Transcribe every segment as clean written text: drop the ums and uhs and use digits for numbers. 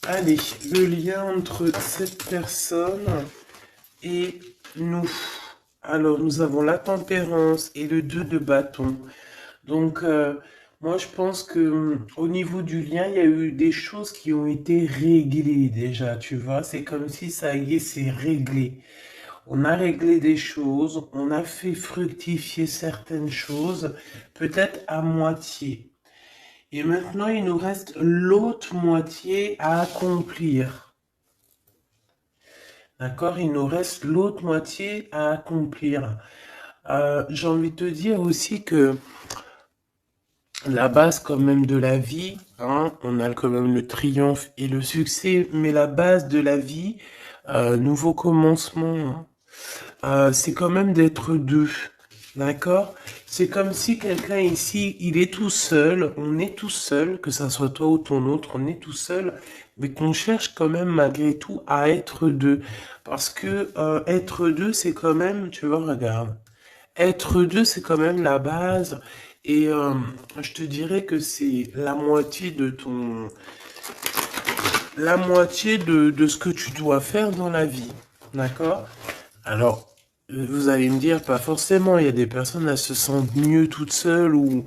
Allez, le lien entre cette personne et nous. Alors, nous avons la tempérance et le 2 de bâton. Donc, moi, je pense que au niveau du lien, il y a eu des choses qui ont été réglées déjà, tu vois. C'est comme si ça y est, c'est réglé. On a réglé des choses, on a fait fructifier certaines choses, peut-être à moitié. Et maintenant, il nous reste l'autre moitié à accomplir. D'accord? Il nous reste l'autre moitié à accomplir. J'ai envie de te dire aussi que la base quand même de la vie, hein, on a quand même le triomphe et le succès, mais la base de la vie, nouveau commencement, hein, c'est quand même d'être deux. D'accord? C'est comme si quelqu'un ici, il est tout seul, on est tout seul, que ça soit toi ou ton autre, on est tout seul, mais qu'on cherche quand même malgré tout à être deux. Parce que être deux, c'est quand même, tu vois, regarde, être deux, c'est quand même la base. Et je te dirais que c'est la moitié de la moitié de ce que tu dois faire dans la vie. D'accord? Alors, vous allez me dire, pas forcément, il y a des personnes, elles se sentent mieux toutes seules ou,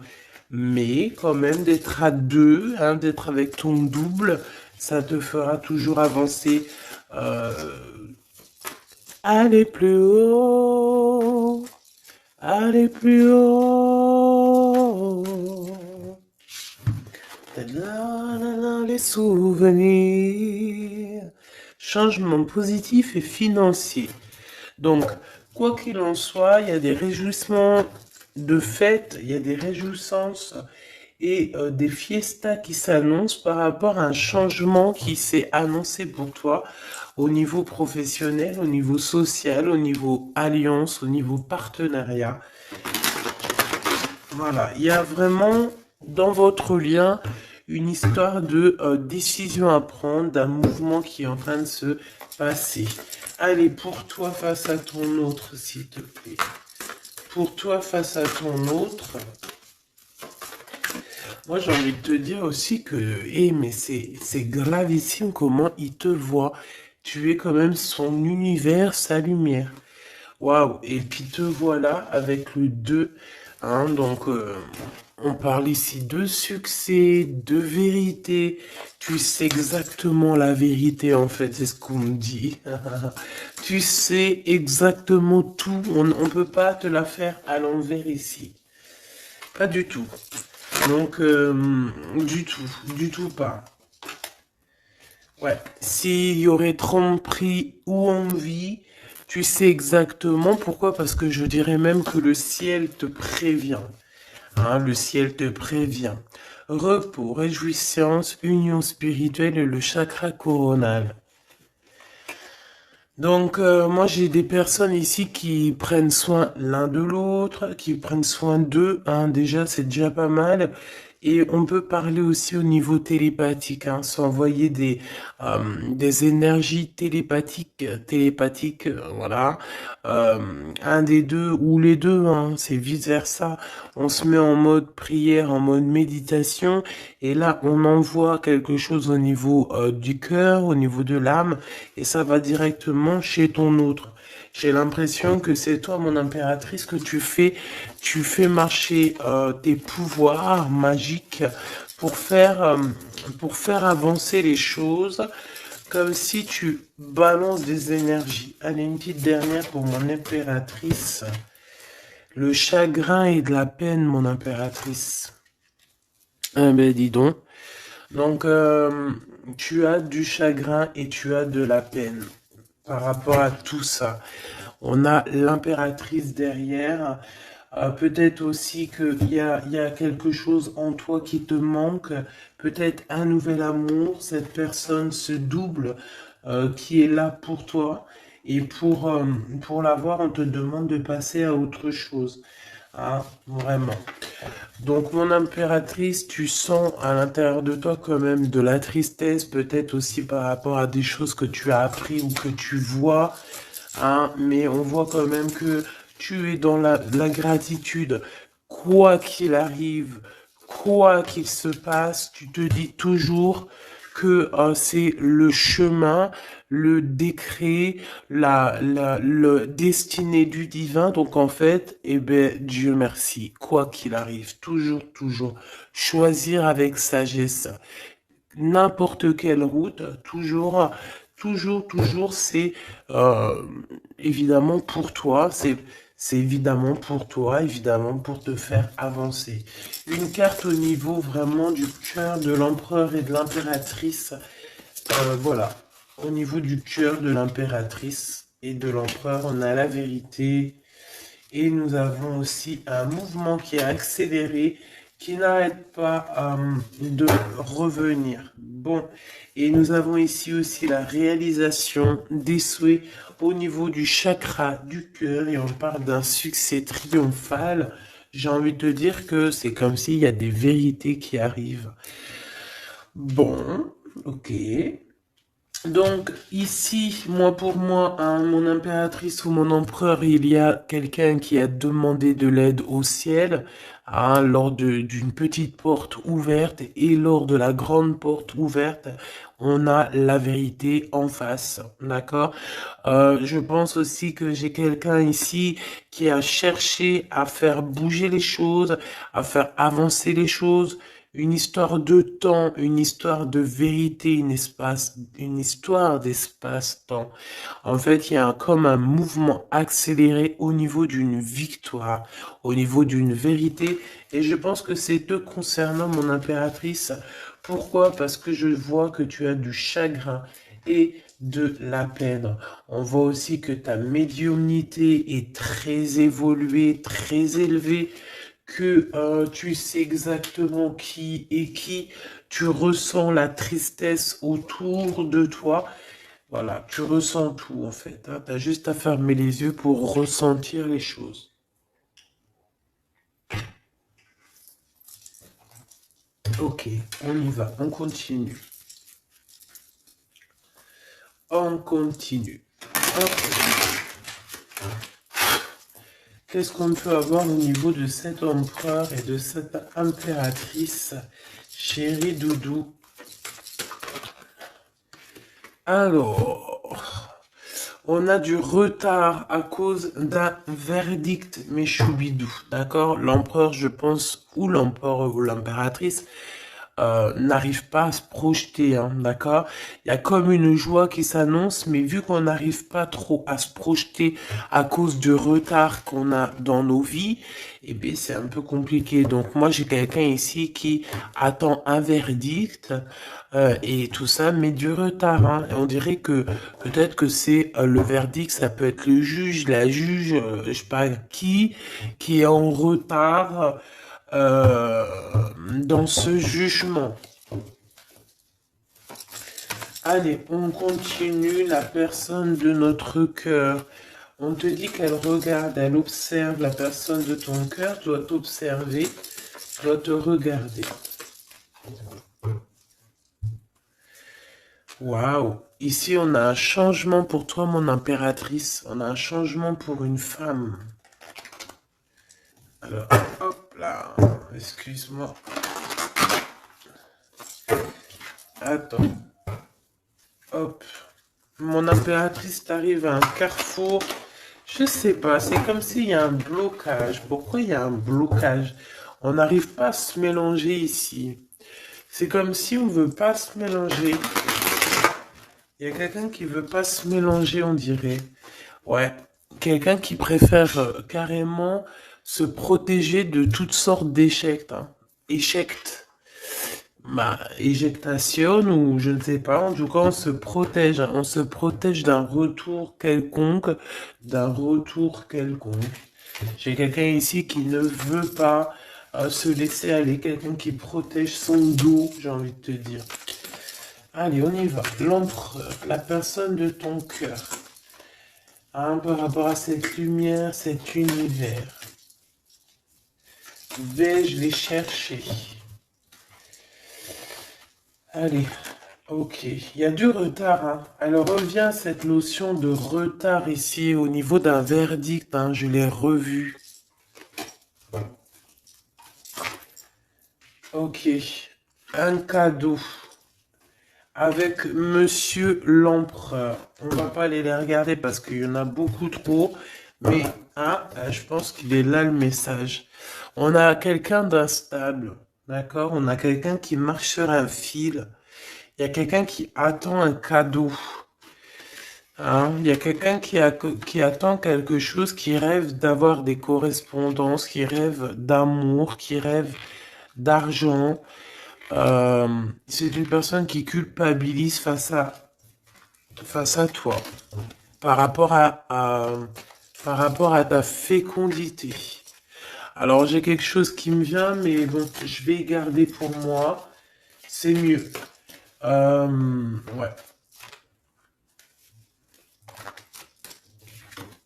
mais quand même d'être à deux, hein, d'être avec ton double, ça te fera toujours avancer. Euh, aller plus haut, aller plus haut. Les souvenirs. Changement positif et financier. Donc, quoi qu'il en soit, il y a des réjouissements de fête, il y a des réjouissances et des fiestas qui s'annoncent par rapport à un changement qui s'est annoncé pour toi au niveau professionnel, au niveau social, au niveau alliance, au niveau partenariat. Voilà, il y a vraiment dans votre lien une histoire de décision à prendre, d'un mouvement qui est en train de se passer. Allez, pour toi face à ton autre, s'il te plaît. Pour toi face à ton autre, moi j'ai envie de te dire aussi que, mais c'est gravissime comment il te voit. Tu es quand même son univers, sa lumière. Waouh, et puis te voilà avec le 2. Hein, donc, on parle ici de succès, de vérité. Tu sais exactement la vérité, en fait, c'est ce qu'on me dit. Tu sais exactement tout. On ne peut pas te la faire à l'envers ici. Pas du tout. Donc, du tout pas. Ouais, s'il y aurait tromperie ou envie, tu sais exactement pourquoi, parce que je dirais même que le ciel te prévient. Hein, le ciel te prévient. Repos, réjouissance, union spirituelle et le chakra coronal. Donc, moi, j'ai des personnes ici qui prennent soin l'un de l'autre, qui prennent soin d'eux. Hein, déjà, c'est déjà pas mal. Et on peut parler aussi au niveau télépathique, hein, s'envoyer des énergies télépathiques, voilà. Euh, un des deux ou les deux, hein, c'est vice-versa. On se met en mode prière, en mode méditation. Et là, on envoie quelque chose au niveau du cœur, au niveau de l'âme et ça va directement chez ton autre. J'ai l'impression que c'est toi, mon impératrice, que tu fais marcher tes pouvoirs magiques pour faire avancer les choses, comme si tu balances des énergies. Allez, une petite dernière pour mon impératrice. Le chagrin et de la peine, mon impératrice. Ah ben, dis donc. Donc, tu as du chagrin et tu as de la peine par rapport à tout ça. On a l'impératrice derrière. Peut-être aussi il y a quelque chose en toi qui te manque. Peut-être un nouvel amour. Cette personne se double qui est là pour toi. Et pour l'avoir, on te demande de passer à autre chose. Ah, vraiment. Donc, mon impératrice, tu sens à l'intérieur de toi quand même de la tristesse, peut-être aussi par rapport à des choses que tu as appris ou que tu vois, hein, mais on voit quand même que tu es dans la gratitude, quoi qu'il arrive, quoi qu'il se passe, tu te dis toujours que c'est le chemin, le décret, le destiné du divin. Donc en fait, eh ben, Dieu merci, quoi qu'il arrive, toujours, choisir avec sagesse n'importe quelle route, toujours, c'est euh, évidemment pour toi, c'est évidemment pour toi, évidemment pour te faire avancer. Une carte au niveau vraiment du cœur de l'empereur et de l'impératrice, voilà, au niveau du cœur de l'impératrice et de l'empereur, on a la vérité, et nous avons aussi un mouvement qui est accéléré, qui n'arrête pas de revenir. Bon, et nous avons ici aussi la réalisation des souhaits au niveau du chakra du cœur, et on parle d'un succès triomphal. J'ai envie de te dire que c'est comme s'il y a des vérités qui arrivent. Bon, ok. Donc ici, pour moi, hein, mon impératrice ou mon empereur, il y a quelqu'un qui a demandé de l'aide au ciel, hein, lors d'une petite porte ouverte, et lors de la grande porte ouverte, on a la vérité en face, d'accord? Je pense aussi que j'ai quelqu'un ici qui a cherché à faire bouger les choses, à faire avancer les choses, une histoire de temps, une histoire de vérité, une histoire d'espace-temps. En fait, il y a comme un mouvement accéléré au niveau d'une victoire, au niveau d'une vérité. Et je pense que c'est te concernant, mon impératrice. Pourquoi? Parce que je vois que tu as du chagrin et de la peine. On voit aussi que ta médiumnité est très évoluée, très élevée, que tu sais exactement qui est qui, tu ressens la tristesse autour de toi. Voilà, tu ressens tout en fait, hein. Tu as juste à fermer les yeux pour ressentir les choses. Ok, on y va, on continue. On continue. Ok. Qu'est-ce qu'on peut avoir au niveau de cet empereur et de cette impératrice, chérie Doudou? Alors, on a du retard à cause d'un verdict, mes choubidous, d'accord? L'empereur, je pense, ou l'empereur ou l'impératrice, n'arrive pas à se projeter, hein, d'accord? Il y a comme une joie qui s'annonce, mais vu qu'on n'arrive pas trop à se projeter à cause du retard qu'on a dans nos vies, eh bien, c'est un peu compliqué. Donc, moi, j'ai quelqu'un ici qui attend un verdict, et tout ça, mais du retard, hein. Et on dirait que peut-être que c'est le verdict, ça peut être le juge, la juge, je sais pas qui est en retard euh, dans ce jugement. Allez, on continue. La personne de notre cœur. On te dit qu'elle regarde, elle observe la personne de ton cœur, doit t'observer, doit te regarder. Waouh! Ici, on a un changement pour toi, mon impératrice. On a un changement pour une femme. Alors, hop là. Excuse-moi. Attends. Hop. Mon impératrice t'arrive à un carrefour. Je sais pas, c'est comme s'il y a un blocage. Pourquoi il y a un blocage? On n'arrive pas à se mélanger ici. C'est comme si on veut pas se mélanger. Il y a quelqu'un qui veut pas se mélanger, on dirait. Ouais. Quelqu'un qui préfère carrément se protéger de toutes sortes d'échecs, hein. Échecs. Bah, éjectation ou je ne sais pas, en tout cas on se protège, hein. On se protège d'un retour quelconque. J'ai quelqu'un ici qui ne veut pas se laisser aller, quelqu'un qui protège son dos, j'ai envie de te dire. Allez, on y va. L'empereur, la personne de ton cœur, hein, par rapport à cette lumière, cet univers. Vais-je les chercher? Allez, ok. Il y a du retard, hein. Alors revient cette notion de retard ici au niveau d'un verdict, hein. Je l'ai revu. Ok. Un cadeau. Avec Monsieur l'Empereur. On va pas aller les regarder parce qu'il y en a beaucoup trop. Mais, je pense qu'il est là le message. On a quelqu'un d'instable. D'accord? On a quelqu'un qui marche sur un fil. Il y a quelqu'un qui attend un cadeau. Hein? Il y a quelqu'un qui attend quelque chose, qui rêve d'avoir des correspondances, qui rêve d'amour, qui rêve d'argent. C'est une personne qui culpabilise face à toi, par rapport par rapport à ta fécondité. Alors j'ai quelque chose qui me vient, mais bon, je vais garder pour moi. C'est mieux. Ouais.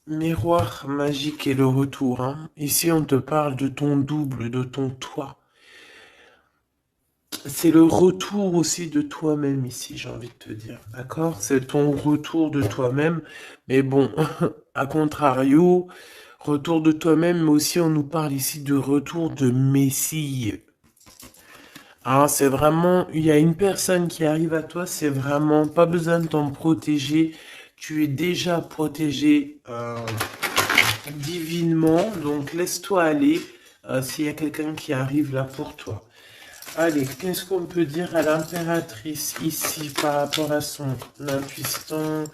Miroir magique et le retour. Hein. Ici, on te parle de ton double, de ton toi. C'est le retour aussi de toi-même ici, j'ai envie de te dire. D'accord? C'est ton retour de toi-même. Mais bon, à contrario, retour de toi-même, mais aussi on nous parle ici de retour de Messie. Hein, c'est vraiment, il y a une personne qui arrive à toi, c'est vraiment pas besoin de t'en protéger. Tu es déjà protégé divinement, donc laisse-toi aller s'il y a quelqu'un qui arrive là pour toi. Allez, qu'est-ce qu'on peut dire à l'impératrice ici par rapport à son intuition,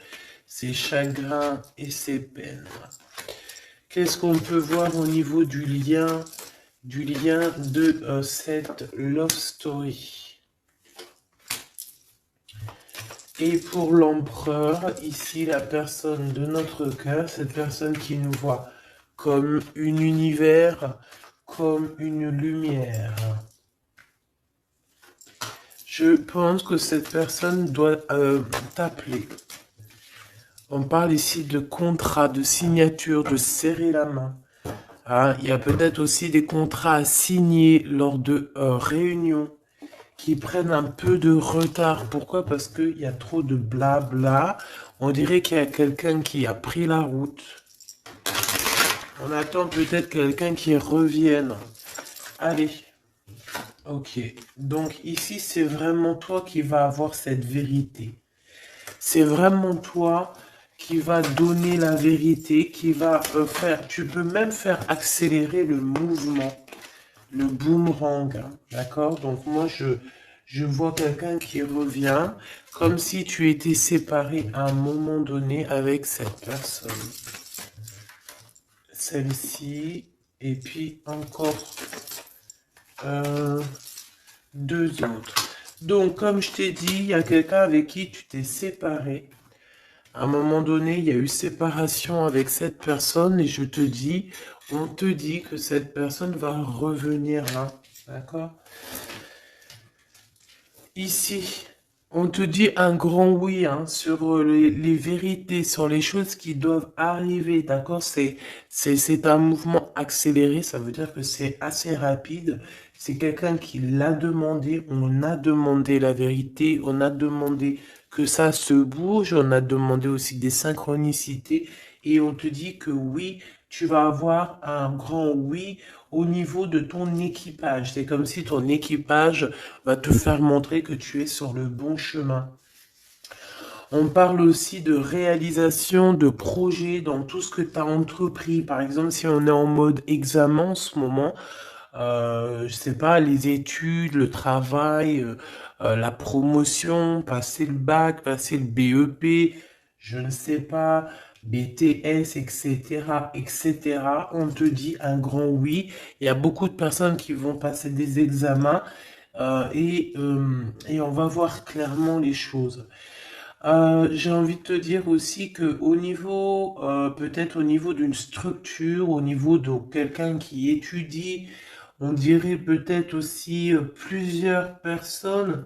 ses chagrins et ses peines? Qu'est-ce qu'on peut voir au niveau du lien de cette love story? Et pour l'empereur, ici la personne de notre cœur, cette personne qui nous voit comme un univers, comme une lumière. Je pense que cette personne doit t'appeler. On parle ici de contrat, de signature, de serrer la main. Ah, il y a peut-être aussi des contrats à signer lors de réunions qui prennent un peu de retard. Pourquoi? Parce qu'il y a trop de blabla. On dirait qu'il y a quelqu'un qui a pris la route. On attend peut-être quelqu'un qui revienne. Allez. Ok. Donc ici, c'est vraiment toi qui vas avoir cette vérité. C'est vraiment toi qui va donner la vérité, qui va faire... Tu peux même faire accélérer le mouvement, le boomerang. Hein, d'accord? Donc moi, je vois quelqu'un qui revient comme si tu étais séparé à un moment donné avec cette personne. Celle-ci, et puis encore deux autres. Donc, comme je t'ai dit, il y a quelqu'un avec qui tu t'es séparé. À un moment donné, il y a eu séparation avec cette personne et on te dit que cette personne va revenir là. D'accord? Ici, on te dit un grand oui hein, sur les vérités, sur les choses qui doivent arriver. D'accord? C'est un mouvement accéléré, ça veut dire que c'est assez rapide. C'est quelqu'un qui l'a demandé, on a demandé la vérité, on a demandé que ça se bouge, on a demandé aussi des synchronicités et on te dit que oui, tu vas avoir un grand oui au niveau de ton équipage. C'est comme si ton équipage va te faire montrer que tu es sur le bon chemin. On parle aussi de réalisation de projets dans tout ce que tu as entrepris. Par exemple, si on est en mode examen en ce moment, je sais pas, les études, le travail, la promotion, passer le bac, passer le BEP, je ne sais pas, BTS, etc., etc. On te dit un grand oui. Il y a beaucoup de personnes qui vont passer des examens et on va voir clairement les choses. J'ai envie de te dire aussi que au niveau, peut-être au niveau d'une structure, au niveau de quelqu'un qui étudie, on dirait peut-être aussi plusieurs personnes,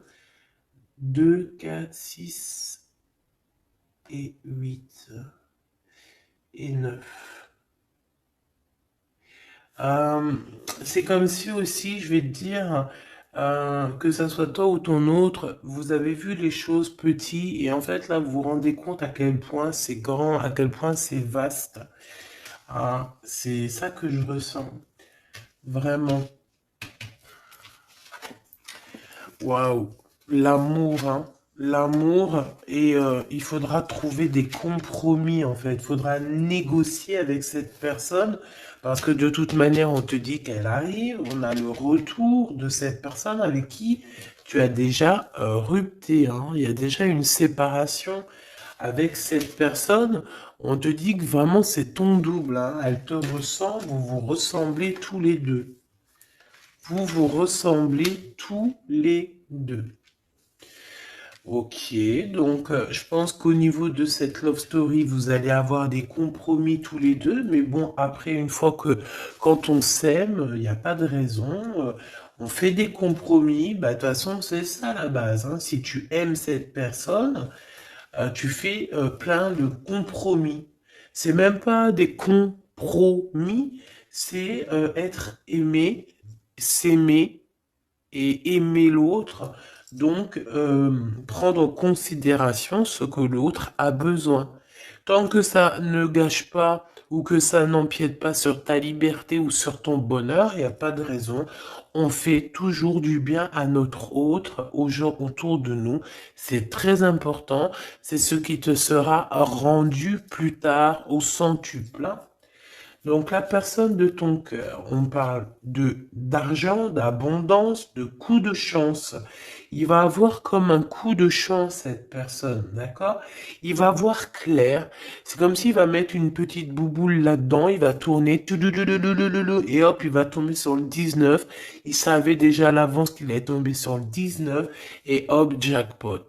2, 4, 6 et 8 et 9. C'est comme si aussi, je vais te dire, que ça soit toi ou ton autre, vous avez vu les choses petites et en fait là vous vous rendez compte à quel point c'est grand, à quel point c'est vaste. C'est ça que je ressens, vraiment. Waouh, l'amour, hein. L'amour, et il faudra trouver des compromis en fait. Il faudra négocier avec cette personne parce que de toute manière, on te dit qu'elle arrive. On a le retour de cette personne avec qui tu as déjà rupté, hein. Il y a déjà une séparation avec cette personne. On te dit que vraiment c'est ton double, hein. Elle te ressemble, vous vous ressemblez tous les deux. Vous vous ressemblez tous les deux. Ok, donc je pense qu'au niveau de cette love story, vous allez avoir des compromis tous les deux, mais bon, après, une fois que quand on s'aime, il n'y a pas de raison, on fait des compromis, bah de toute façon, c'est ça la base, hein. Si tu aimes cette personne, tu fais plein de compromis. C'est même pas des compromis, c'est être aimé, s'aimer et aimer l'autre, donc prendre en considération ce que l'autre a besoin. Tant que ça ne gâche pas ou que ça n'empiète pas sur ta liberté ou sur ton bonheur, il n'y a pas de raison. On fait toujours du bien à notre autre, aux gens autour de nous. C'est très important. C'est ce qui te sera rendu plus tard au centuple. Donc la personne de ton cœur, on parle de d'argent, d'abondance, de coup de chance. Il va avoir comme un coup de chance cette personne, d'accord? Il va voir clair. C'est comme s'il va mettre une petite bouboule là-dedans, il va tourner, et hop, il va tomber sur le 19. Il savait déjà à l'avance qu'il allait tomber sur le 19, et hop, jackpot.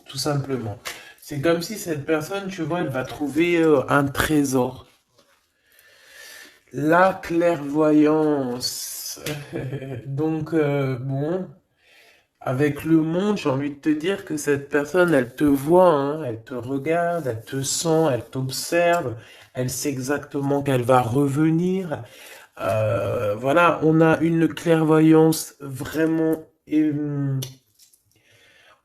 Tout simplement. C'est comme si cette personne, tu vois, elle va trouver un trésor. La clairvoyance. Donc, bon, avec le monde, j'ai envie de te dire que cette personne, elle te voit, hein, elle te regarde, elle te sent, elle t'observe, elle sait exactement qu'elle va revenir. Voilà, on a une clairvoyance vraiment...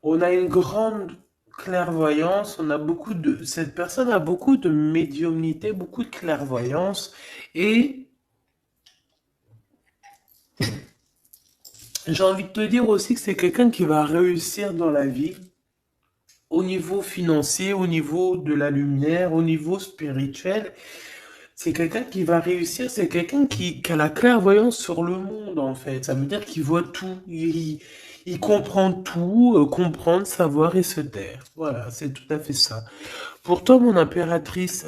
on a une grande clairvoyance, on a beaucoup de... Cette personne a beaucoup de médiumnité, beaucoup de clairvoyance, et j'ai envie de te dire aussi que c'est quelqu'un qui va réussir dans la vie au niveau financier, au niveau de la lumière, au niveau spirituel. C'est quelqu'un qui va réussir, c'est quelqu'un qui a la clairvoyance sur le monde en fait. Ça veut dire qu'il voit tout, il comprend tout, comprendre, savoir et se taire. Voilà, c'est tout à fait ça. Pour toi, mon impératrice,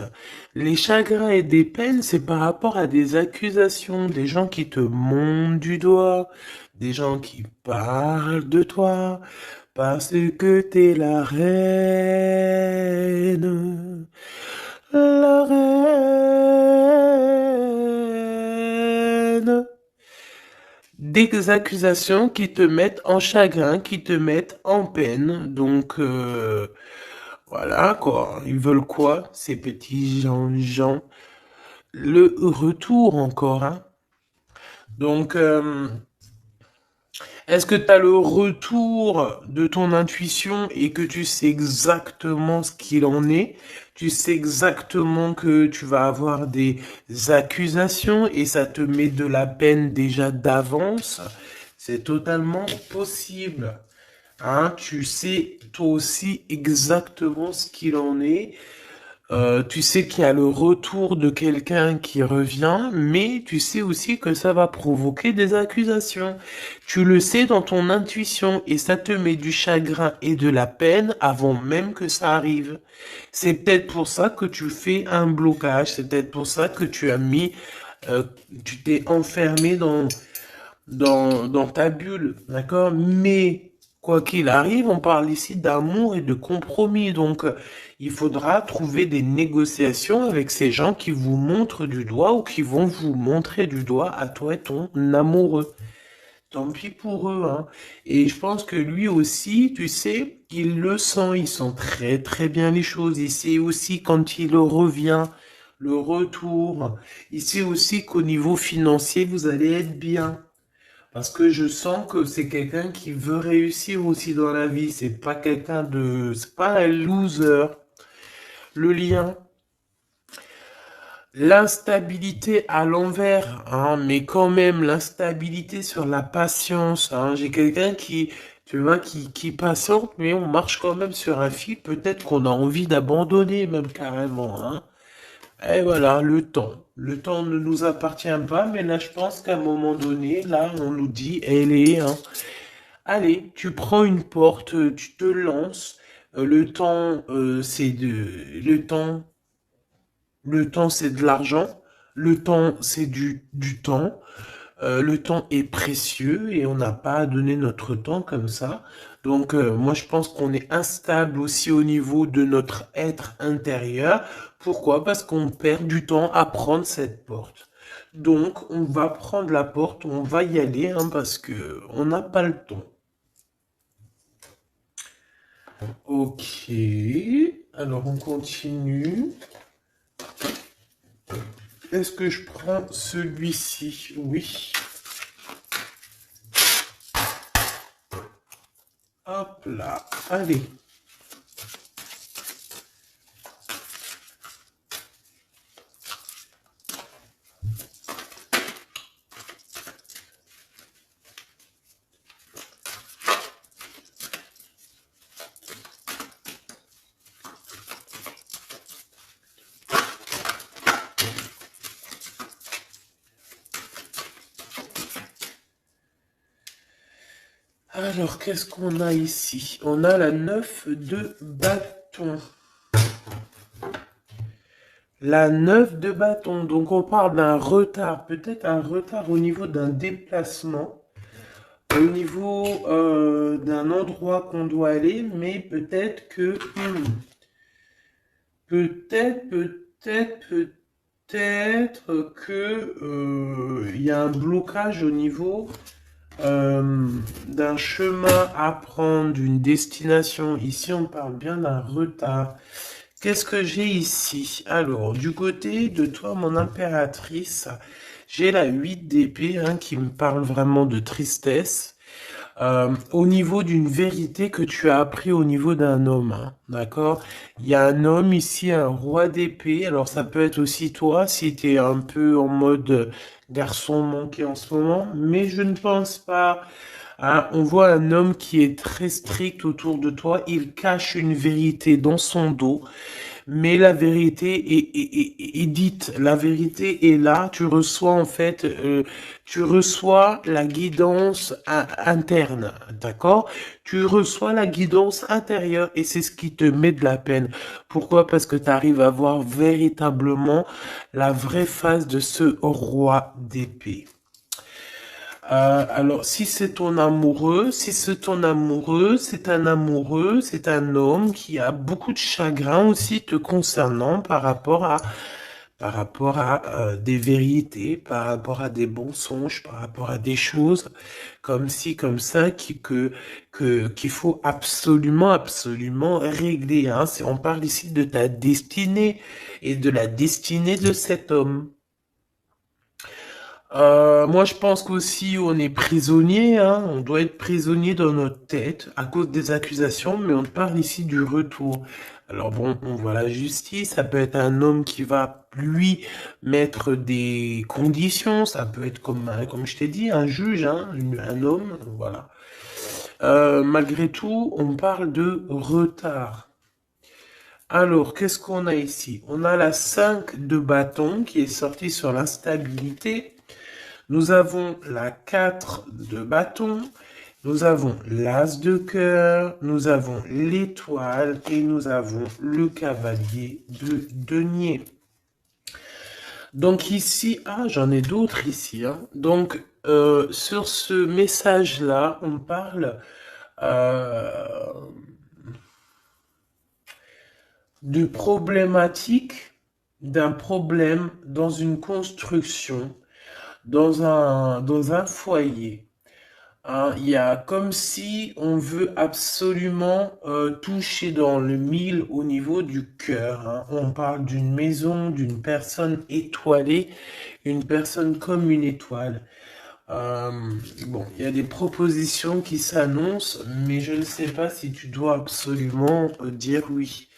les chagrins et des peines, c'est par rapport à des accusations, des gens qui te montent du doigt, des gens qui parlent de toi, parce que t'es la reine, la reine. Des accusations qui te mettent en chagrin, qui te mettent en peine. Donc, voilà quoi. Ils veulent quoi, ces petits gens? Le retour encore, hein. Donc, est-ce que tu as le retour de ton intuition et que tu sais exactement ce qu'il en est? Tu sais exactement que tu vas avoir des accusations et ça te met de la peine déjà d'avance? C'est totalement possible. Hein, tu sais toi aussi exactement ce qu'il en est. Tu sais qu'il y a le retour de quelqu'un qui revient, mais tu sais aussi que ça va provoquer des accusations. Tu le sais dans ton intuition et ça te met du chagrin et de la peine avant même que ça arrive. C'est peut-être pour ça que tu fais un blocage, c'est peut-être pour ça que tu as mis, tu t'es enfermé dans ta bulle, d'accord? Mais quoi qu'il arrive, on parle ici d'amour et de compromis. Donc, il faudra trouver des négociations avec ces gens qui vous montrent du doigt ou qui vont vous montrer du doigt à toi et ton amoureux. Tant pis pour eux, hein. Et je pense que lui aussi, tu sais, il le sent, il sent très très bien les choses. Il sait aussi quand il revient, le retour. Il sait aussi qu'au niveau financier, vous allez être bien. Parce que je sens que c'est quelqu'un qui veut réussir aussi dans la vie. C'est pas quelqu'un de... C'est pas un loser. Le lien. l'instabilité à l'envers, hein, mais quand même l'instabilité sur la patience. Hein. J'ai quelqu'un qui, tu vois, qui patiente, mais on marche quand même sur un fil. Peut-être qu'on a envie d'abandonner même carrément. Hein. Et voilà, le temps. Le temps ne nous appartient pas, mais là, je pense qu'à un moment donné, là, on nous dit, elle est, hein, allez, tu prends une porte, tu te lances. Le temps, le temps, c'est de l'argent. Le temps, c'est du temps. Le temps est précieux et on n'a pas à donner notre temps comme ça. Donc, moi, je pense qu'on est instable aussi au niveau de notre être intérieur. Pourquoi? Parce qu'on perd du temps à prendre cette porte. Donc, on va prendre la porte, on va y aller, hein, parce que on n'a pas le temps. Ok. Alors, on continue. Est-ce que je prends celui-ci? Oui. Hop là. Allez. Alors, qu'est-ce qu'on a ici? On a la 9 de bâton. La 9 de bâton. Donc, on parle d'un retard. Peut-être un retard au niveau d'un déplacement. Au niveau d'un endroit qu'on doit aller. Mais peut-être que... peut-être que il y a un blocage au niveau d'un chemin à prendre, d'une destination. Ici, on parle bien d'un retard. Qu'est-ce que j'ai ici? Alors, du côté de toi, mon impératrice, j'ai la 8 d'épée hein, qui me parle vraiment de tristesse. Au niveau d'une vérité que tu as appris au niveau d'un homme, hein, d'accord? Il y a un homme ici, un roi d'épée. Alors, ça peut être aussi toi, si tu es un peu en mode garçon manqué en ce moment, mais je ne pense pas. Hein. On voit un homme qui est très strict autour de toi. Il cache une vérité dans son dos. Mais la vérité est dite, la vérité est là, tu reçois en fait, tu reçois la guidance interne, d'accord? Tu reçois la guidance intérieure et c'est ce qui te met de la peine. Pourquoi? Parce que tu arrives à voir véritablement la vraie face de ce roi d'épée. Alors, si c'est ton amoureux, si c'est ton amoureux, c'est un homme qui a beaucoup de chagrin aussi te concernant par rapport à des vérités, par rapport à des mensonges, par rapport à des choses comme ci, comme ça, qu'il faut absolument, absolument régler. Hein. On parle ici de ta destinée et de la destinée de cet homme. Moi, je pense qu'aussi on est prisonnier, hein. On doit être prisonnier dans notre tête à cause des accusations, mais on parle ici du retour. Alors bon, on voit la justice, ça peut être un homme qui va, lui, mettre des conditions, ça peut être comme je t'ai dit, un juge, hein, un homme, voilà. Malgré tout, on parle de retard. Alors, qu'est-ce qu'on a ici? On a la 5 de bâton qui est sortie sur l'instabilité. Nous avons la 4 de bâton, nous avons l'as de cœur, nous avons l'étoile et nous avons le cavalier de denier. Donc ici, j'en ai d'autres ici. Hein. Donc sur ce message-là, on parle de problématique, d'un problème dans une construction, dans un foyer. Hein, il y a comme si on veut absolument toucher dans le mille au niveau du cœur. Hein. On parle d'une maison, d'une personne étoilée, une personne comme une étoile. Euh, bon, il y a des propositions qui s'annoncent, mais je ne sais pas si tu dois absolument dire oui.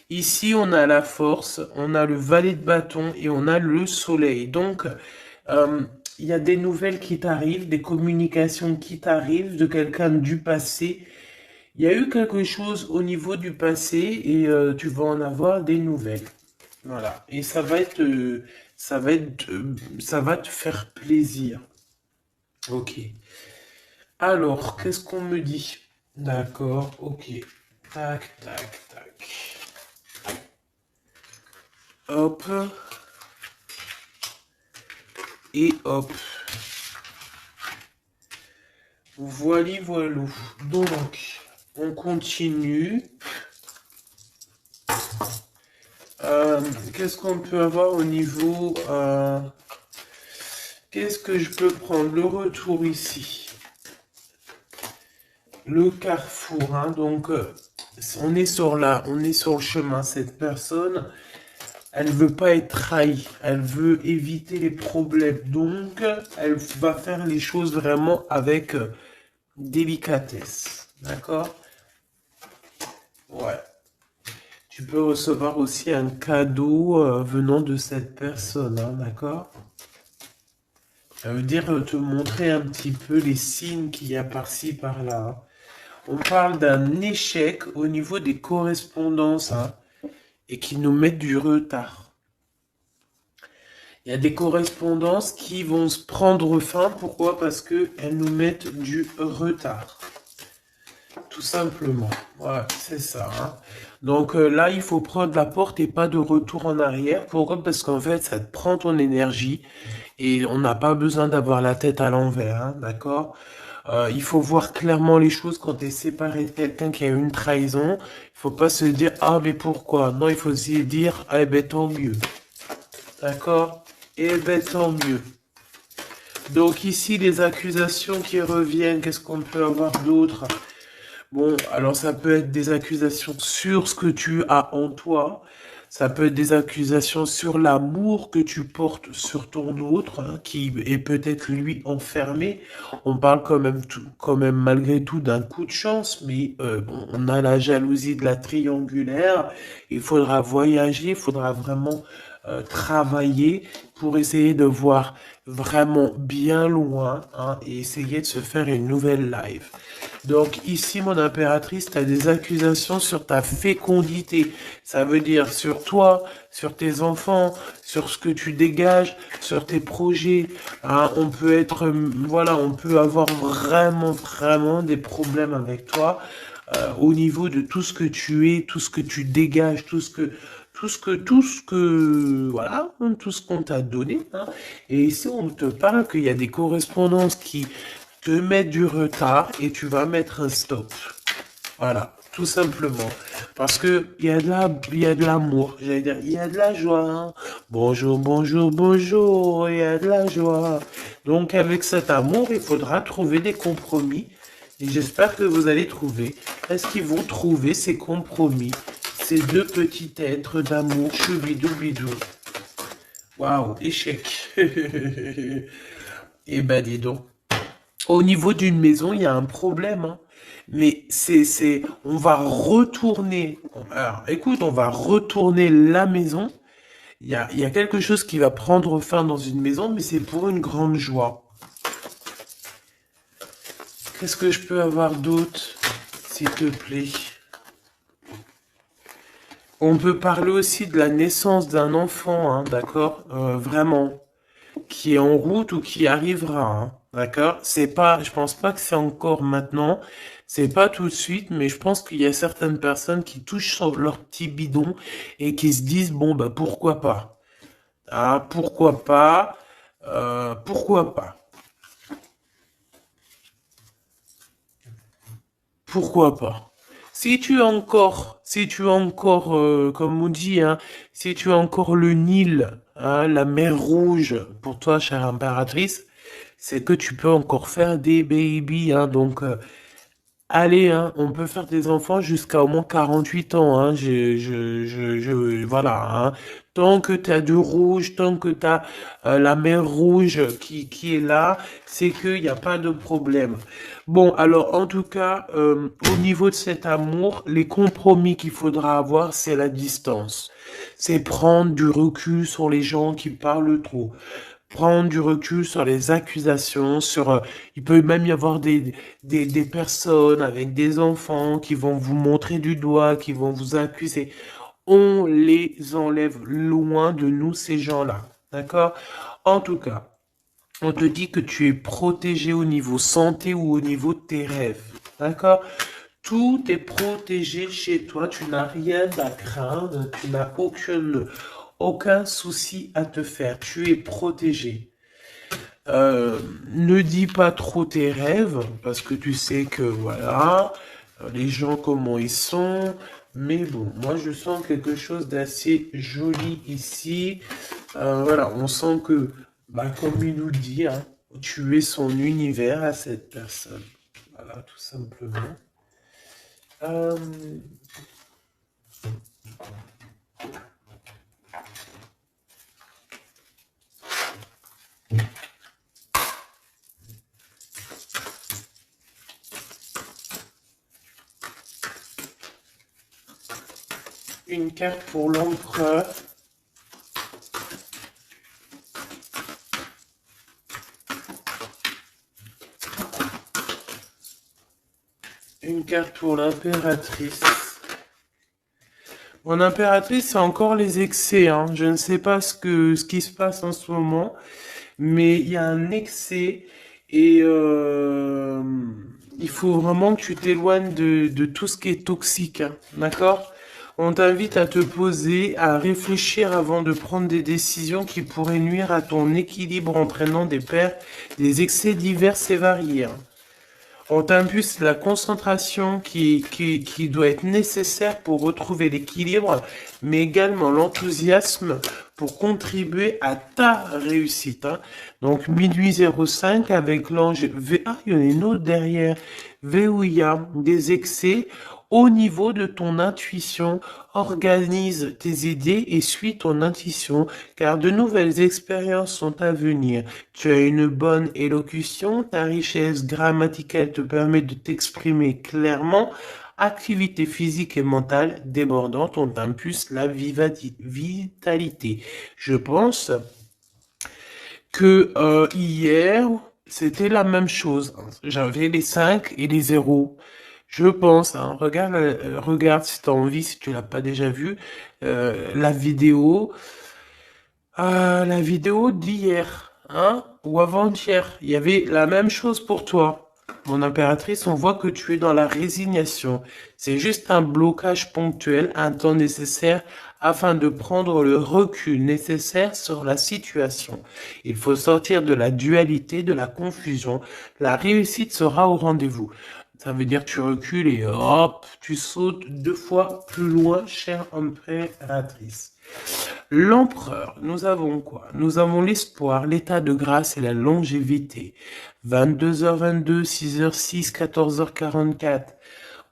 Ici, on a la force, on a le valet de bâton et on a le soleil. Donc, euh, il y a des nouvelles qui t'arrivent, des communications qui t'arrivent de quelqu'un du passé. Il y a eu quelque chose au niveau du passé et tu vas en avoir des nouvelles. Voilà. Et ça va te faire plaisir. Ok. Alors, qu'est-ce qu'on me dit? D'accord, ok. Tac, tac, tac. Hop. Et hop. Voilà, voilou. Donc, on continue. Qu'est-ce qu'on peut avoir au niveau... qu'est-ce que je peux prendre? Le retour ici. Le carrefour, hein, donc on est sur le chemin. Cette personne, elle veut pas être trahie, elle veut éviter les problèmes, donc elle va faire les choses vraiment avec délicatesse, d'accord? Ouais. Tu peux recevoir aussi un cadeau venant de cette personne, hein, d'accord? Ça veut dire te montrer un petit peu les signes qu'il y a par-ci, par-là, hein. On parle d'un échec au niveau des correspondances, hein, et qui nous mettent du retard. Il y a des correspondances qui vont se prendre fin. Pourquoi? Parce qu'elles nous mettent du retard. Tout simplement. Ouais, c'est ça, hein. Donc là, il faut prendre la porte et pas de retour en arrière. Pourquoi? Parce qu'en fait, ça te prend ton énergie et on n'a pas besoin d'avoir la tête à l'envers, hein, d'accord? Il faut voir clairement les choses quand tu es séparé de quelqu'un qui a eu une trahison. Il faut pas se dire, ah, mais pourquoi? Non, il faut se dire, ah, eh ben, tant mieux. D'accord? Eh ben, tant mieux. Donc ici, les accusations qui reviennent, qu'est-ce qu'on peut avoir d'autre? Bon, alors ça peut être des accusations sur ce que tu as en toi. Ça peut être des accusations sur l'amour que tu portes sur ton autre, hein, qui est peut-être lui enfermé. On parle quand même malgré tout d'un coup de chance, mais bon, on a la jalousie de la triangulaire. Il faudra voyager, il faudra vraiment travailler pour essayer de voir vraiment bien loin, hein, et essayer de se faire une nouvelle life. Donc ici, mon impératrice, tu as des accusations sur ta fécondité. Ça veut dire sur toi, sur tes enfants, sur ce que tu dégages, sur tes projets, hein. On peut être, voilà, on peut avoir vraiment des problèmes avec toi au niveau de tout ce que tu es, tout ce que tu dégages, voilà, hein, tout ce qu'on t'a donné, hein. Et ici, on te parle qu'il y a des correspondances qui te mettent du retard et tu vas mettre un stop. Voilà, tout simplement. Parce que il y a de l'amour, j'allais dire, il y a de la joie, hein. Bonjour, bonjour, bonjour, il y a de la joie. Donc, avec cet amour, il faudra trouver des compromis. Et j'espère que vous allez trouver. Est-ce qu'ils vont trouver ces compromis? Ces deux petits êtres d'amour, choubidou bidou. Waouh, échec. Eh ben, dis donc. Au niveau d'une maison, il y a un problème, hein. Mais on va retourner. Alors, écoute, on va retourner la maison. Il y a quelque chose qui va prendre fin dans une maison, mais c'est pour une grande joie. Qu'est-ce que je peux avoir d'autre, s'il te plaît? On peut parler aussi de la naissance d'un enfant, hein, d'accord? Vraiment, qui est en route ou qui arrivera, hein, d'accord? C'est pas, je pense pas que c'est encore maintenant, c'est pas tout de suite, mais je pense qu'il y a certaines personnes qui touchent sur leur petit bidon et qui se disent, bon, bah, pourquoi pas? Ah, pourquoi pas? Pourquoi pas? Pourquoi pas? Si tu as encore, comme on dit, hein, si tu as encore le Nil, hein, la mer Rouge, pour toi, chère impératrice, c'est que tu peux encore faire des baby, hein, donc Allez, hein, on peut faire des enfants jusqu'à au moins 48 ans, hein, voilà, hein. Tant que tu as du rouge, tant que tu as la mer rouge qui est là, c'est qu'il n'y a pas de problème. Bon, alors, en tout cas, au niveau de cet amour, les compromis qu'il faudra avoir, c'est la distance. C'est prendre du recul sur les gens qui parlent trop, prendre du recul sur les accusations, il peut même y avoir des personnes avec des enfants qui vont vous montrer du doigt, qui vont vous accuser. On les enlève loin de nous, ces gens-là. D'accord? En tout cas, on te dit que tu es protégé au niveau santé ou au niveau de tes rêves. D'accord? Tout est protégé chez toi, tu n'as rien à craindre, tu n'as aucun souci à te faire, tu es protégé. Ne dis pas trop tes rêves, parce que tu sais que voilà, les gens comment ils sont. Mais bon, moi je sens quelque chose d'assez joli ici. Voilà, on sent que, bah, comme il nous dit, hein, tu es son univers à cette personne. Voilà, tout simplement. Euh, une carte pour l'empereur. Une carte pour l'impératrice. Mon impératrice, c'est encore les excès, hein. Je ne sais pas ce qui se passe en ce moment, mais il y a un excès et il faut vraiment que tu t'éloignes de tout ce qui est toxique, hein. D'accord? On t'invite à te poser, à réfléchir avant de prendre des décisions qui pourraient nuire à ton équilibre entraînant des excès divers et variés, hein. On t'impulse la concentration qui doit être nécessaire pour retrouver l'équilibre, mais également l'enthousiasme pour contribuer à ta réussite, hein. Donc, minuit 05 avec l'ange V. Ah, il y en a une autre derrière. V où il y a des excès au niveau de ton intuition. Organise tes idées et suis ton intuition, car de nouvelles expériences sont à venir. Tu as une bonne élocution, ta richesse grammaticale te permet de t'exprimer clairement. Activité physique et mentale débordante, on t'impulse la vitalité. Je pense que hier, c'était la même chose, hein. J'avais les 5 et les 0. Je pense, hein. Regarde si tu as envie, si tu l'as pas déjà vu, la vidéo d'hier, hein, ou avant-hier. Il y avait la même chose pour toi. Mon impératrice, on voit que tu es dans la résignation. C'est juste un blocage ponctuel, un temps nécessaire afin de prendre le recul nécessaire sur la situation. Il faut sortir de la dualité, de la confusion. La réussite sera au rendez-vous. Ça veut dire que tu recules et hop, tu sautes 2 fois plus loin, chère impératrice. L'empereur, nous avons quoi? Nous avons l'espoir, l'état de grâce et la longévité. 22h22, 6h06, 14h44.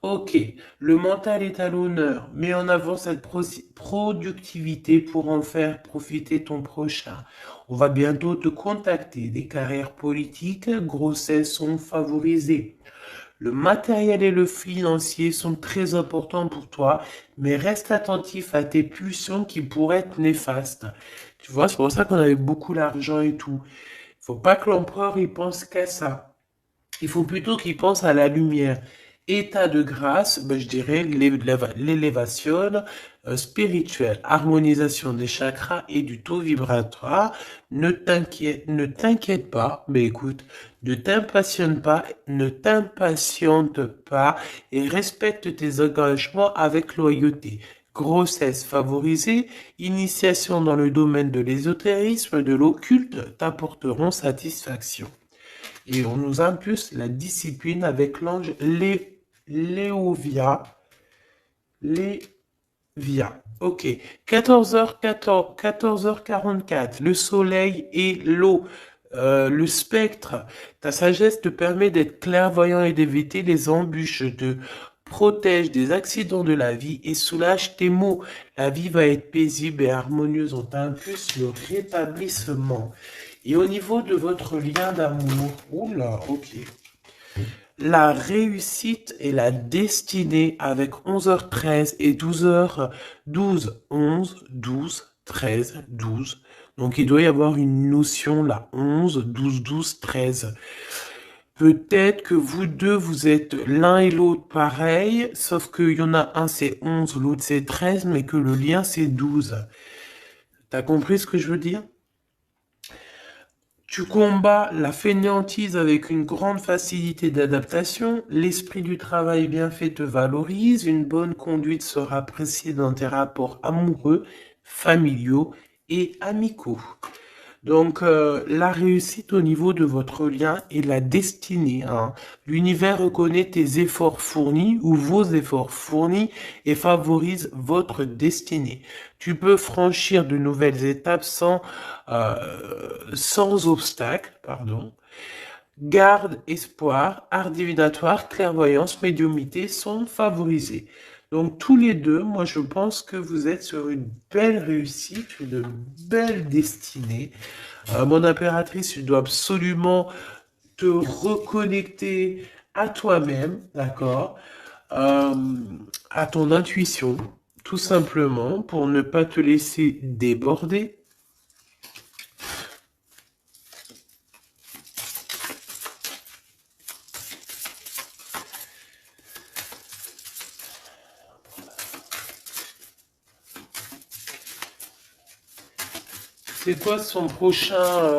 Ok, le mental est à l'honneur. Mets en avant cette productivité pour en faire profiter ton prochain. On va bientôt te contacter. Des carrières politiques, grossesses sont favorisées. Le matériel et le financier sont très importants pour toi, mais reste attentif à tes pulsions qui pourraient être néfastes. Tu vois, c'est pour ça qu'on avait beaucoup l'argent et tout. Il faut pas que l'empereur il pense qu'à ça. Il faut plutôt qu'il pense à la lumière. État de grâce, ben, je dirais l'élévation spirituelle, harmonisation des chakras et du taux vibratoire. Ne t'inquiète pas, mais écoute, ne t'impatiente pas et respecte tes engagements avec loyauté. Grossesse favorisée, initiation dans le domaine de l'ésotérisme, de l'occulte t'apporteront satisfaction. Et on nous impulse la discipline avec l'ange Léovia. Lévia. Ok. 14h44. Le soleil et l'eau. le spectre. Ta sagesse te permet d'être clairvoyant et d'éviter les embûches, te protège des accidents de la vie et soulage tes maux. La vie va être paisible et harmonieuse. On t'impulse le rétablissement. Et au niveau de votre lien d'amour, oula, ok. La réussite et la destinée avec 11h13 et 12h12, 11, 12, 13, 12. Donc il doit y avoir une notion là, 11, 12, 12, 13. Peut-être que vous deux, vous êtes l'un et l'autre pareil, sauf qu'il y en a un c'est 11, l'autre c'est 13, mais que le lien c'est 12. T'as compris ce que je veux dire? Tu combats la fainéantise avec une grande facilité d'adaptation, l'esprit du travail bien fait te valorise, une bonne conduite sera appréciée dans tes rapports amoureux, familiaux et amicaux. Donc, la réussite au niveau de votre lien et la destinée. Hein. L'univers reconnaît tes efforts fournis ou vos efforts fournis et favorise votre destinée. Tu peux franchir de nouvelles étapes sans obstacle, pardon. Garde, espoir, art divinatoire, clairvoyance, médiumnité sont favorisés. Donc tous les deux, moi je pense que vous êtes sur une belle réussite, une belle destinée. Mon impératrice, tu dois absolument te reconnecter à toi-même, d'accord, à ton intuition, tout simplement, pour ne pas te laisser déborder. C'est quoi son prochain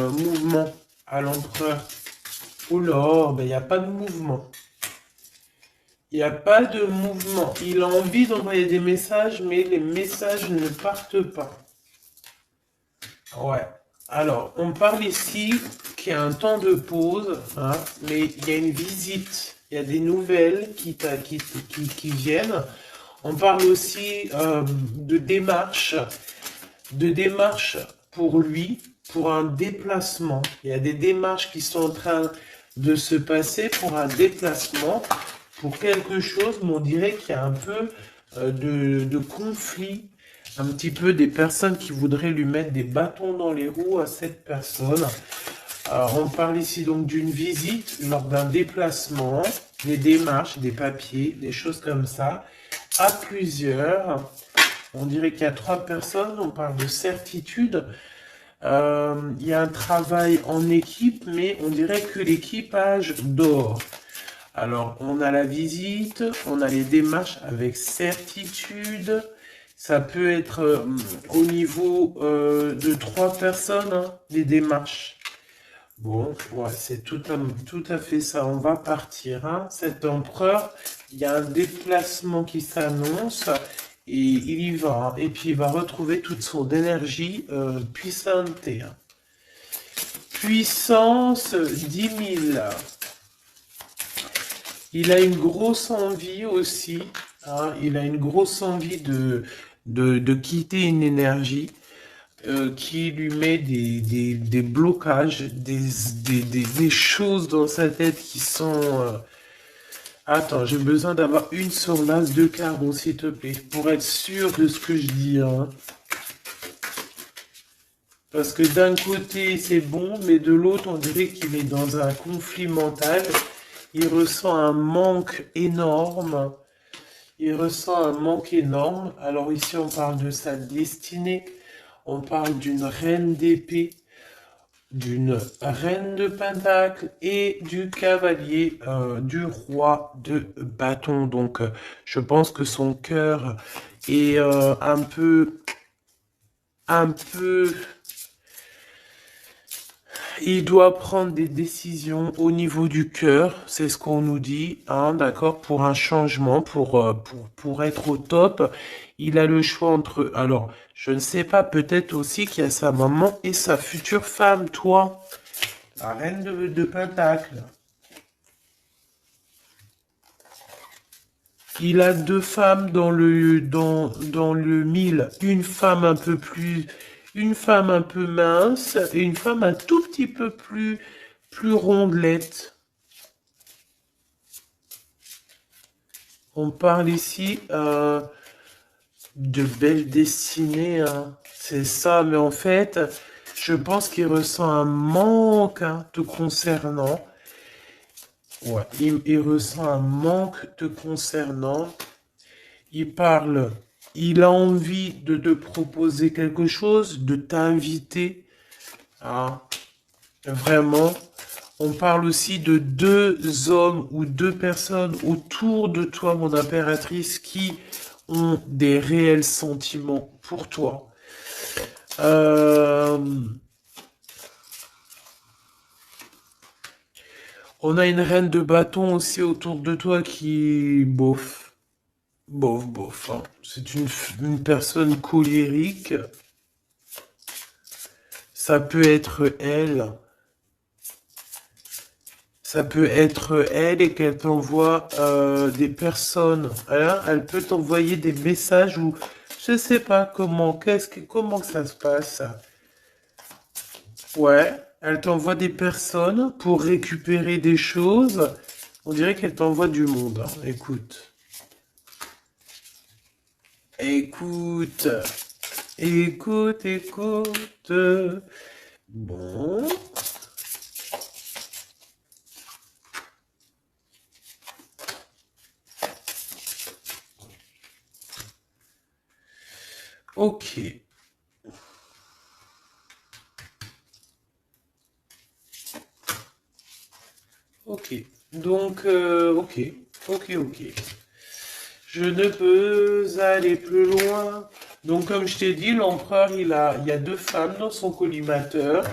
mouvement à l'empereur? Oula, ben il n'y a pas de mouvement. Il n'y a pas de mouvement. Il a envie d'envoyer des messages, mais les messages ne partent pas. Ouais. Alors, on parle ici qu'il y a un temps de pause, hein, mais il y a une visite. Il y a des nouvelles qui viennent. On parle aussi de démarches pour lui, pour un déplacement. Il y a des démarches qui sont en train de se passer pour un déplacement, pour quelque chose, mais on dirait qu'il y a un peu de conflit, un petit peu des personnes qui voudraient lui mettre des bâtons dans les roues à cette personne. Alors, on parle ici donc d'une visite lors d'un déplacement, des démarches, des papiers, des choses comme ça, à plusieurs. On dirait qu'il y a 3 personnes, on parle de certitude. Il y a un travail en équipe, mais on dirait que l'équipage dort. Alors, on a la visite, on a les démarches avec certitude. Ça peut être au niveau de 3 personnes, hein, les démarches. Bon, ouais, c'est tout à fait ça. On va partir. Hein. Cet empereur, il y a un déplacement qui s'annonce. Et il y va, hein. Et puis il va retrouver toute son énergie puissante. Hein. Puissance 10 000. Il a une grosse envie aussi. Hein. Il a une grosse envie de quitter une énergie qui lui met des blocages, des choses dans sa tête qui sont... Attends, j'ai besoin d'avoir une sur l'as de carreau, s'il te plaît, pour être sûr de ce que je dis. Hein. Parce que d'un côté, c'est bon, mais de l'autre, on dirait qu'il est dans un conflit mental. Il ressent un manque énorme. Il ressent un manque énorme. Alors ici, on parle de sa destinée. On parle d'une reine d'épée, d'une reine de pentacle et du cavalier du roi de bâton. Donc, je pense que son cœur est un peu... Il doit prendre des décisions au niveau du cœur, c'est ce qu'on nous dit, hein, d'accord, pour un changement, pour être au top. Il a le choix entre... Alors, je ne sais pas, peut-être aussi qu'il y a sa maman et sa future femme, toi. La reine de Pentacle. Il a 2 femmes dans le 1000. Une femme un peu plus une femme un peu mince et une femme un tout petit peu plus rondelette. On parle ici de belle destinée, hein. C'est ça, mais en fait, je pense qu'il ressent un manque hein, te concernant. Ouais, il ressent un manque te concernant. Il parle, il a envie de te proposer quelque chose, de t'inviter. Hein. Vraiment. On parle aussi de deux hommes ou deux personnes autour de toi, mon impératrice, qui ont des réels sentiments pour toi. Euh, on a une reine de bâton aussi autour de toi qui, bof, bof. Hein. C'est une personne colérique. Ça peut être elle. Ça peut être elle et qu'elle t'envoie des personnes. Hein, elle peut t'envoyer des messages ou je sais pas comment ça se passe. Ouais, elle t'envoie des personnes pour récupérer des choses. On dirait qu'elle t'envoie du monde. Hein. Écoute, écoute. Bon, ok. Ok. Donc, ok. Je ne peux aller plus loin. Donc, comme je t'ai dit, l'empereur, il y a deux femmes dans son collimateur.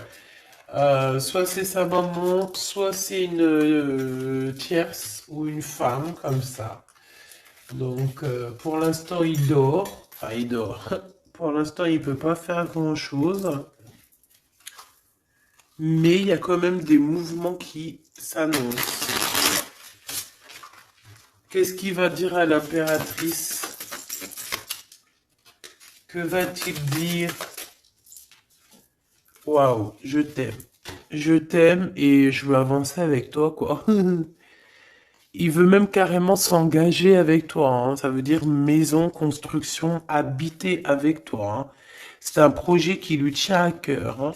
Soit c'est sa maman, soit c'est une tierce ou une femme, comme ça. Donc, pour l'instant, il dort. Enfin, il dort. Pour l'instant, il peut pas faire grand-chose. Mais il y a quand même des mouvements qui s'annoncent. Qu'est-ce qu'il va dire à l'impératrice? Que va-t-il dire? Waouh, je t'aime. Je t'aime et je veux avancer avec toi, quoi. Il veut même carrément s'engager avec toi. Hein. Ça veut dire maison, construction, habiter avec toi. Hein. C'est un projet qui lui tient à cœur. Hein.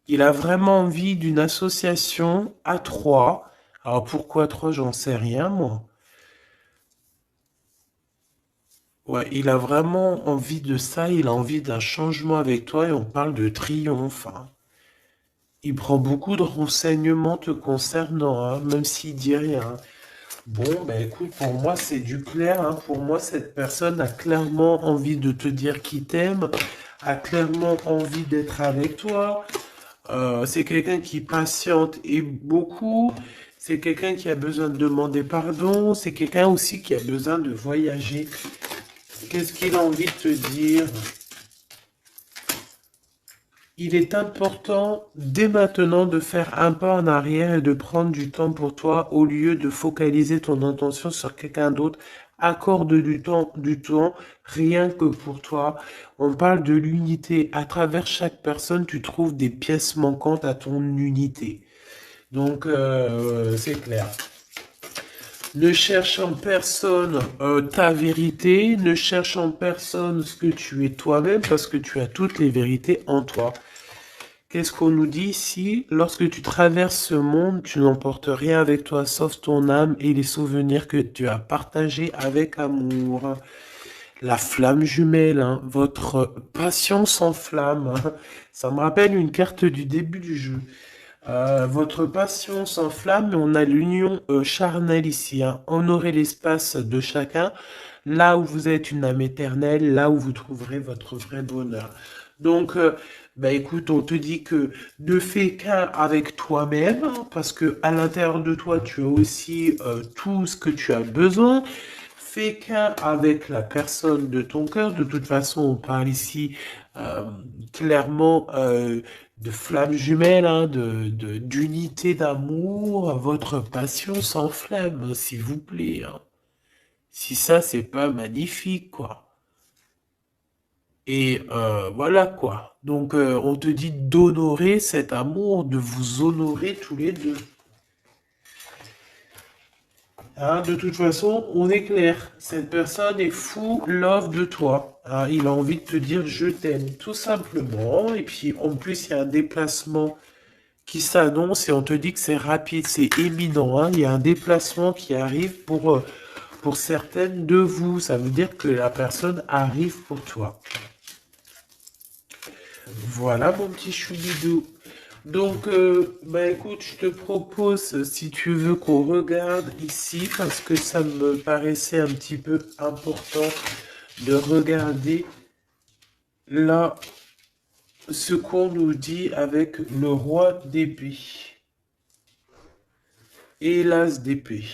Il a vraiment envie d'une association à trois. Alors pourquoi trois, j'en sais rien, moi. Ouais, il a vraiment envie de ça, il a envie d'un changement avec toi et on parle de triomphe. Hein. Il prend beaucoup de renseignements te concernant, hein, même s'il dit rien. Bon, ben écoute, pour moi c'est du clair. Hein. Pour moi, cette personne a clairement envie de te dire qu'il t'aime, a clairement envie d'être avec toi. C'est quelqu'un qui patiente et beaucoup. C'est quelqu'un qui a besoin de demander pardon. C'est quelqu'un aussi qui a besoin de voyager. Qu'est-ce qu'il a envie de te dire? Il est important dès maintenant de faire un pas en arrière et de prendre du temps pour toi au lieu de focaliser ton attention sur quelqu'un d'autre. Accorde du temps rien que pour toi. On parle de l'unité. À travers chaque personne, tu trouves des pièces manquantes à ton unité. Donc, c'est clair. Ne cherche en personne ta vérité, ne cherche en personne ce que tu es toi-même parce que tu as toutes les vérités en toi. Qu'est-ce qu'on nous dit ici? Lorsque tu traverses ce monde, tu n'emportes rien avec toi sauf ton âme et les souvenirs que tu as partagés avec amour. La flamme jumelle, hein, votre passion s'enflamme. Hein. Ça me rappelle une carte du début du jeu. Votre passion s'enflamme et on a l'union charnelle ici. Hein. Honorez l'espace de chacun, là où vous êtes une âme éternelle, là où vous trouverez votre vrai bonheur. Donc, bah écoute, on te dit que ne fais qu'un avec toi-même, hein, parce que à l'intérieur de toi, tu as aussi tout ce que tu as besoin. Fais qu'un avec la personne de ton cœur. De toute façon, on parle ici euh, clairement de flammes jumelles, hein, d'unité d'amour. Votre passion s'enflamme, s'il vous plaît. Hein. Si ça, c'est pas magnifique, quoi. Et voilà quoi. Donc on te dit d'honorer cet amour, de vous honorer tous les deux. Hein, de toute façon, on est clair. Cette personne est fou love de toi. Hein, il a envie de te dire je t'aime, tout simplement. Et puis en plus, il y a un déplacement qui s'annonce et on te dit que c'est rapide, c'est éminent. Hein. Il y a un déplacement qui arrive pour certaines de vous. Ça veut dire que la personne arrive pour toi. Voilà mon petit choubidou. Donc, bah écoute, je te propose, si tu veux, qu'on regarde ici, parce que ça me paraissait un petit peu important de regarder là ce qu'on nous dit avec le roi d'épée et l'as d'épée.